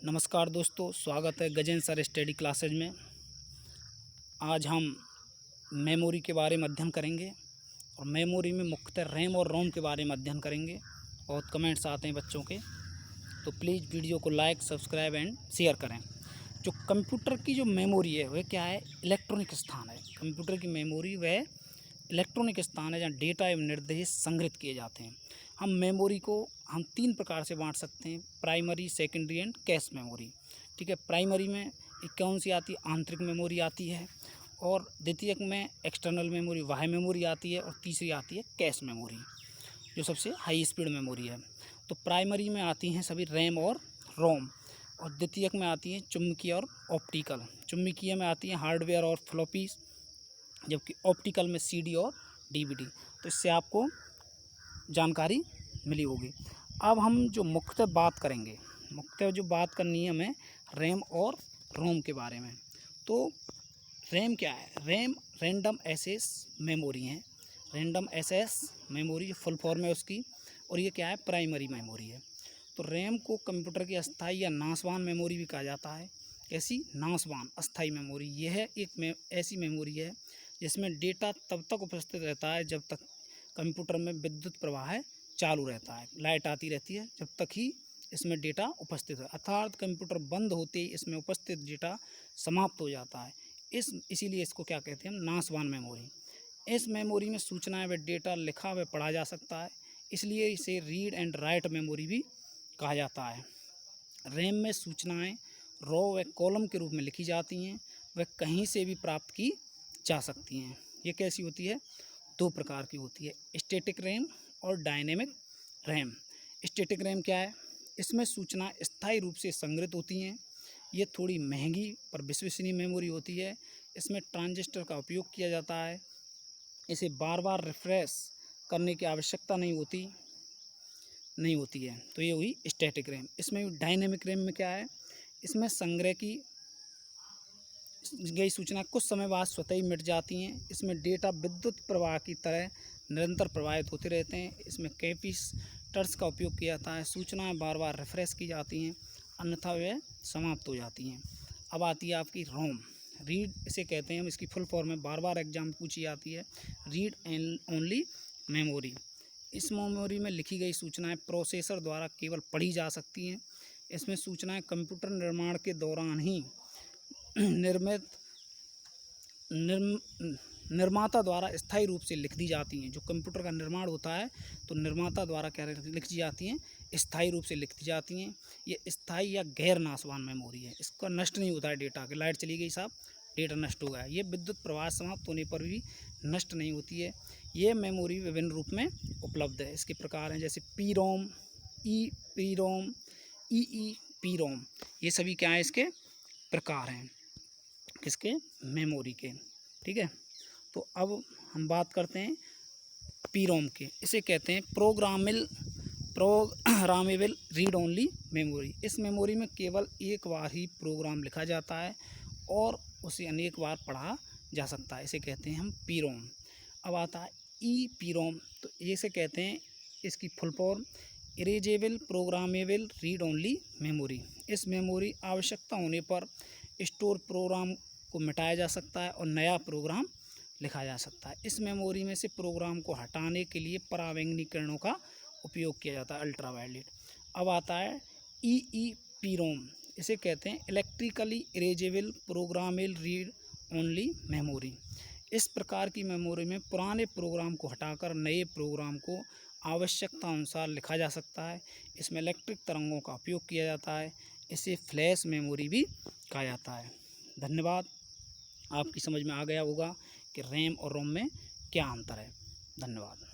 नमस्कार दोस्तों, स्वागत है गजेंद्र सर स्टडी क्लासेज में। आज हम मेमोरी के बारे में अध्ययन करेंगे और मेमोरी में मुख्यतः रैम और रोम के बारे में अध्ययन करेंगे। बहुत कमेंट्स आते हैं बच्चों के, तो प्लीज़ वीडियो को लाइक, सब्सक्राइब एंड शेयर करें। जो कंप्यूटर की जो मेमोरी है वह क्या है? इलेक्ट्रॉनिक स्थान है। कंप्यूटर की मेमोरी वह इलेक्ट्रॉनिक स्थान है जहाँ डेटा एवं निर्देश संग्रहित किए जाते हैं। हम मेमोरी को हम 3 प्रकार से बांट सकते हैं: primary, secondary and cache memory. ठीक है, प्राइमरी में एक कौन सी आती है? आंतरिक मेमोरी आती है, और द्वितीयक में एक्सटर्नल मेमोरी, बाह्य मेमोरी आती है, और तीसरी आती है कैश मेमोरी, जो सबसे हाई स्पीड मेमोरी है। तो प्राइमरी में आती हैं सभी रैम और रोम, और द्वितीयक में आती हैं चुंबकीय और ऑप्टिकल। चुंबकीय में आती हैं हार्डवेयर और फ्लॉपीज, जबकि ऑप्टिकल में सीडी और डीवीडी। तो इससे आपको जानकारी मिली होगी। अब हम जो मुख्यतः बात करेंगे, मुख्यतः जो बात करनी है हमें रैम और रोम के बारे में। तो रैम क्या है? रैम रैंडम एक्सेस मेमोरी है। रैंडम एक्सेस मेमोरी जो फुल फॉर्म है उसकी, और ये क्या है? प्राइमरी मेमोरी है। तो रैम को कंप्यूटर की अस्थायी या नासवान मेमोरी भी कहा जाता है। ऐसी नासवान अस्थायी मेमोरी, यह एक ऐसी मेमोरी है जिसमें डेटा तब तक उपस्थित रहता है जब तक कंप्यूटर में विद्युत प्रवाह चालू रहता है, लाइट आती रहती है, जब तक ही इसमें डेटा उपस्थित है। अर्थात कंप्यूटर बंद होते ही इसमें उपस्थित डेटा समाप्त हो जाता है। इसीलिए इसको क्या कहते हैं? हम नासवान मेमोरी। इस मेमोरी में सूचनाएं व डेटा लिखा व पढ़ा जा सकता है, इसलिए इसे रीड एंड राइट मेमोरी भी कहा जाता है। रैम में सूचनाएं रो व कॉलम के रूप में लिखी जाती हैं, वह कहीं से भी प्राप्त की जा सकती हैं। ये कैसी होती है? 2 प्रकार की होती है, स्टैटिक रैम और डायनेमिक रैम। स्टैटिक रैम क्या है? इसमें सूचना स्थायी रूप से संग्रहित होती हैं। ये थोड़ी महंगी पर विश्वसनीय मेमोरी होती है। इसमें ट्रांजिस्टर का उपयोग किया जाता है। इसे बार बार रिफ्रेश करने की आवश्यकता नहीं होती है। तो ये हुई स्टैटिक रैम। इसमें डायनेमिक रैम में क्या है? इसमें संग्रह की गई सूचना कुछ समय बाद स्वतः ही मिट जाती हैं। इसमें डेटा विद्युत प्रवाह की तरह निरंतर प्रवाहित होते रहते हैं। इसमें कैपेसिटर्स का उपयोग किया जाता है। सूचनाएं बार बार रिफ्रेश की जाती हैं, अन्यथा वे समाप्त हो जाती हैं। अब आती है आपकी रोम। रीड इसे कहते हैं हम, इसकी फुल फॉर्म में बार बार एग्जाम पूछी जाती है, रीड एंड ओनली मेमोरी। इस मेमोरी में लिखी गई सूचनाएं प्रोसेसर द्वारा केवल पढ़ी जा सकती हैं। इसमें सूचनाएं कंप्यूटर निर्माण के दौरान ही निर्माता द्वारा स्थायी रूप से लिख दी जाती हैं। जो कंप्यूटर का निर्माण होता है तो निर्माता द्वारा क्या लिख दी जाती हैं? स्थायी रूप से लिख दी जाती हैं। ये स्थायी या गैर नाशवान मेमोरी है। इसका नष्ट नहीं होता है डेटा, कि लाइट चली गई साहब, डेटा नष्ट हो गया। ये विद्युत प्रवाह समाप्त होने पर भी नष्ट नहीं होती है। ये मेमोरी विभिन्न रूप में उपलब्ध है। इसके प्रकार हैं जैसे P ROM, E P ROM, E P ROM. ये सभी क्या है? इसके प्रकार हैं किसके? मेमोरी के। ठीक है, तो अब हम बात करते हैं पी रोम के। इसे कहते हैं प्रोग्रामेबल रीड ओनली मेमोरी। इस मेमोरी में केवल एक बार ही प्रोग्राम लिखा जाता है और उसे अनेक बार पढ़ा जा सकता है। इसे कहते हैं हम पी रोम। अब आता है ई पी रोम। तो इसे कहते हैं, इसकी full form erasable programmable read only memory. इस मेमोरी आवश्यकता होने पर स्टोर प्रोग्राम को मिटाया जा सकता है और नया प्रोग्राम लिखा जा सकता है। इस मेमोरी में से प्रोग्राम को हटाने के लिए पराबैंगनी किरणों का उपयोग किया जाता है, अल्ट्रावायलेट। अब आता है ई पी रोम। इसे कहते हैं electrically erasable programmable read only memory. इस प्रकार की मेमोरी में पुराने प्रोग्राम को हटाकर नए प्रोग्राम को आवश्यकता अनुसार लिखा जा सकता है। इसमें इलेक्ट्रिक तरंगों का उपयोग किया जाता है। इसे फ्लैश मेमोरी भी कहा जाता है। धन्यवाद। आपकी समझ में आ गया होगा कि रैम और रोम में क्या अंतर है। धन्यवाद।